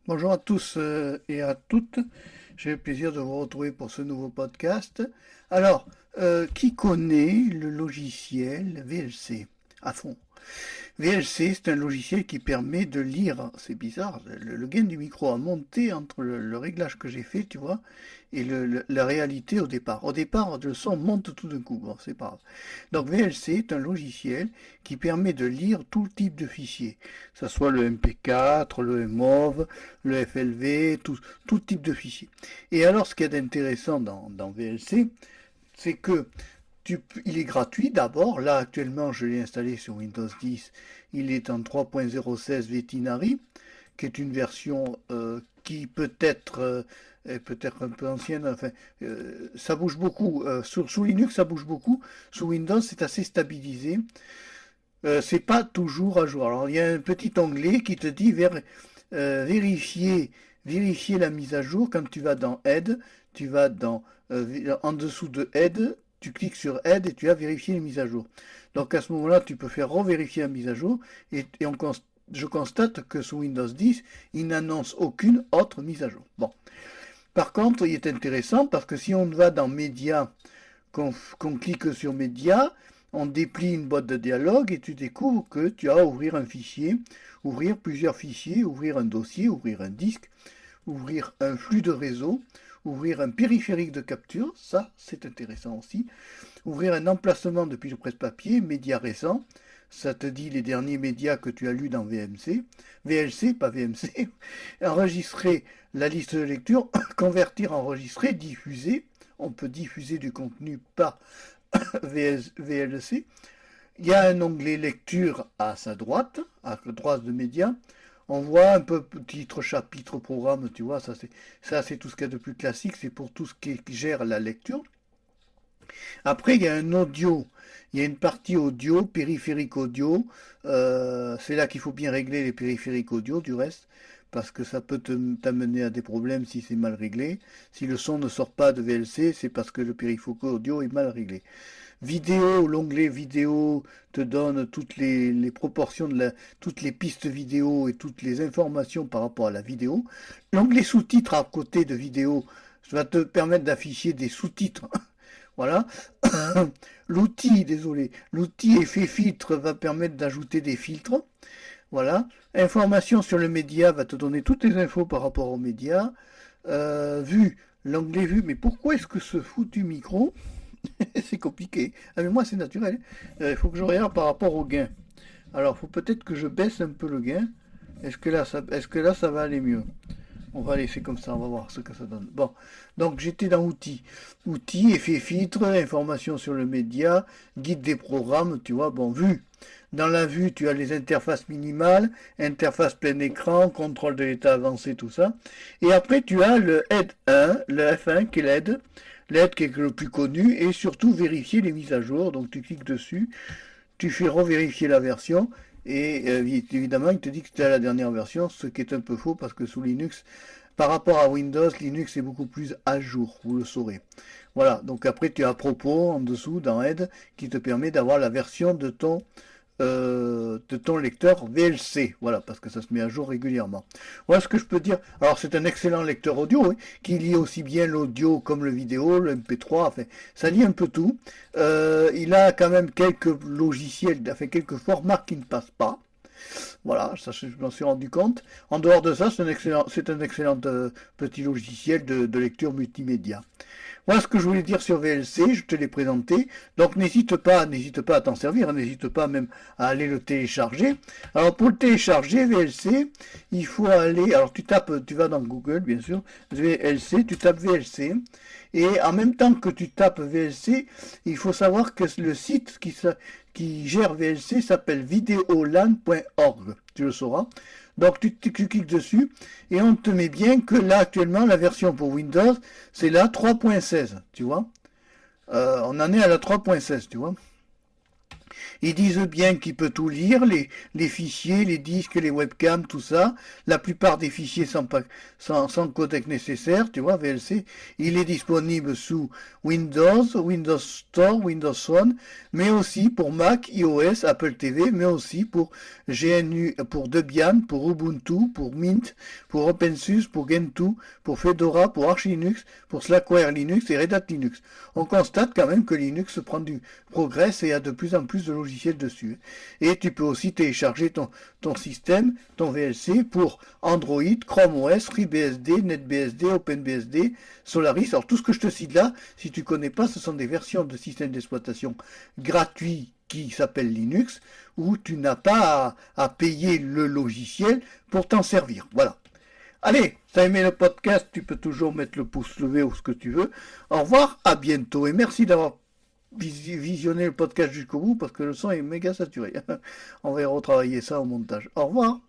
Bonjour à tous et à toutes. J'ai le plaisir de vous retrouver pour ce nouveau podcast. Alors, qui connaît le logiciel VLC à fond? VLC, c'est un logiciel qui permet de lire, c'est bizarre, le gain du micro a monté entre le réglage que j'ai fait, tu vois, et la réalité au départ. Au départ, le son monte tout d'un coup, bon, c'est pas grave. Donc VLC est un logiciel qui permet de lire tout type de fichiers, que ce soit le MP4, le MOV, le FLV, tout type de fichiers. Et alors, ce qu'il y a d'intéressant dans VLC, c'est que il est gratuit d'abord. Là, actuellement, je l'ai installé sur Windows 10. Il est en 3.016 Vetinari, qui est une version qui peut-être un peu ancienne. Enfin, ça bouge beaucoup. Sous Linux, ça bouge beaucoup. Sous Windows, c'est assez stabilisé. C'est pas toujours à jour. Alors, il y a un petit onglet qui te dit vérifier, vérifier la mise à jour. Quand tu vas dans Aide, tu vas en dessous de Aide, tu cliques sur Aide et tu as vérifié les mises à jour. Donc à ce moment-là, tu peux faire revérifier la mise à jour je constate que sous Windows 10, il n'annonce aucune autre mise à jour. Bon. Par contre, il est intéressant parce que si on va dans Médias, qu'on clique sur Médias, on déplie une boîte de dialogue et tu découvres que tu as à ouvrir un fichier, ouvrir plusieurs fichiers, ouvrir un dossier, ouvrir un disque, ouvrir un flux de réseau, ouvrir un périphérique de capture, ça c'est intéressant aussi, ouvrir un emplacement depuis le presse-papier, médias récents, ça te dit les derniers médias que tu as lus dans VMC, VLC, pas VMC, enregistrer la liste de lecture, convertir, enregistrer, diffuser, on peut diffuser du contenu par VLC. Il y a un onglet lecture à sa droite, à droite de médias. On voit un peu titre, chapitre, programme, tu vois, ça c'est tout ce qu'il y a de plus classique, c'est pour tout ce qui gère la lecture. Après, il y a un audio, il y a une partie audio, périphérique audio. C'est là qu'il faut bien régler les périphériques audio du reste, parce que ça peut t'amener à des problèmes si c'est mal réglé. Si le son ne sort pas de VLC, c'est parce que le périphérique audio est mal réglé. Vidéo, l'onglet vidéo te donne toutes les proportions toutes les pistes vidéo et toutes les informations par rapport à la vidéo. L'onglet sous-titres à côté de vidéo va te permettre d'afficher des sous-titres. Voilà. L'outil effet filtre va permettre d'ajouter des filtres. Voilà. Information sur le média va te donner toutes les infos par rapport au média. Vue, l'onglet vue. Mais pourquoi est-ce que ce foutu micro c'est compliqué. Ah mais moi c'est naturel. Il faut que je regarde par rapport au gain. Alors il faut peut-être que je baisse un peu le gain. Est-ce que là ça va aller mieux? On va laisser comme ça, on va voir ce que ça donne. Bon, donc j'étais dans outils. Outils, effet filtre, information sur le média, guide des programmes, tu vois, bon, vue. Dans la vue, tu as les interfaces minimales, interface plein écran, contrôle de l'état avancé, tout ça. Et après, tu as le aide 1, le F1 qui est l'aide, l'aide qui est le plus connu, et surtout vérifier les mises à jour. Donc tu cliques dessus, tu fais revérifier la version, et évidemment, il te dit que tu as la dernière version, ce qui est un peu faux parce que sous Linux, par rapport à Windows, Linux est beaucoup plus à jour, vous le saurez. Voilà, donc après tu as à propos en dessous dans Aide qui te permet d'avoir la version de ton lecteur VLC, voilà, parce que ça se met à jour régulièrement. Voilà ce que je peux dire. Alors c'est un excellent lecteur audio, hein, qui lit aussi bien l'audio comme le vidéo, le MP3, enfin, ça lit un peu tout. Il a quand même quelques logiciels, enfin quelques formats qui ne passent pas. Voilà, ça je m'en suis rendu compte. En dehors de ça, c'est un excellent petit logiciel de lecture multimédia. Voilà ce que je voulais dire sur VLC, je te l'ai présenté. Donc n'hésite pas à t'en servir, hein, n'hésite pas même à aller le télécharger. Alors pour le télécharger, VLC, il faut aller, alors tu vas dans Google bien sûr, VLC, tu tapes VLC, et en même temps que tu tapes VLC, il faut savoir que le site qui gère VLC s'appelle videolan.org, tu le sauras. Donc tu cliques dessus et on te met bien que là actuellement la version pour Windows c'est la 3.16, tu vois. On en est à la 3.16, tu vois. Ils disent bien qu'il peut tout lire, les fichiers, les disques, les webcams, tout ça. La plupart des fichiers sans codec nécessaire, tu vois, VLC. Il est disponible sous Windows, Windows Store, Windows Phone, mais aussi pour Mac, iOS, Apple TV, mais aussi pour GNU, pour Debian, pour Ubuntu, pour Mint, pour OpenSUSE, pour Gentoo, pour Fedora, pour Arch Linux, pour Slackware Linux et Red Hat Linux. On constate quand même que Linux prend du progresse et a de plus en plus de logiciels dessus. Et tu peux aussi télécharger ton système, ton VLC pour Android, Chrome OS, FreeBSD, NetBSD, OpenBSD, Solaris. Alors tout ce que je te cite là, si tu ne connais pas, ce sont des versions de systèmes d'exploitation gratuits qui s'appellent Linux, où tu n'as pas à payer le logiciel pour t'en servir. Voilà. Allez, si tu as aimé le podcast, tu peux toujours mettre le pouce levé ou ce que tu veux. Au revoir, à bientôt et merci d'avoir visionné le podcast jusqu'au bout parce que le son est méga saturé. On va y retravailler ça au montage. Au revoir.